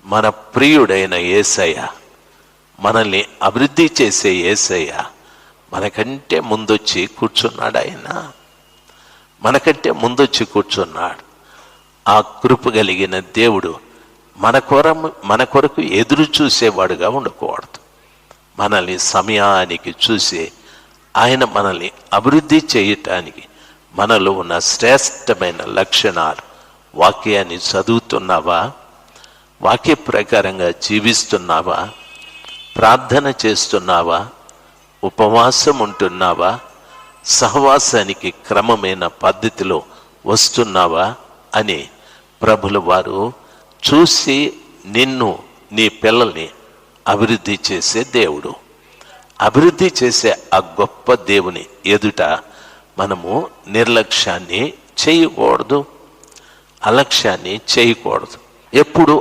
మన ప్రియుడైన యేసయ్య, మనల్ని అభివృద్ధి చేసే యేసయ్య మనకంటే ముందొచ్చి కూర్చున్నాడు. ఆయన మనకంటే ముందొచ్చి కూర్చున్నాడు. ఆ కృప కలిగిన దేవుడు మన కొరకు ఎదురు చూసేవాడుగా ఉండకూడదు. మనల్ని సమయానికి చూసి ఆయన మనల్ని అభివృద్ధి చేయటానికి మనలో ఉన్న శ్రేష్టమైన లక్షణాలు. వాక్యాన్ని చదువుతున్నావా? వాక్య ప్రకారంగా జీవిస్తున్నావా? ప్రార్థన చేస్తున్నావా? ఉపవాసం ఉంటున్నావా? సహవాసానికి క్రమమైన పద్ధతిలో వస్తున్నావా అని ప్రభుల వారు చూసి నిన్ను, నీ పిల్లల్ని అభివృద్ధి చేసే దేవుడు. అభివృద్ధి చేసే ఆ గొప్ప దేవుని ఎదుట మనము నిర్లక్ష్యాన్ని చేయకూడదు, అలక్ష్యాన్ని చేయకూడదు. ఎప్పుడు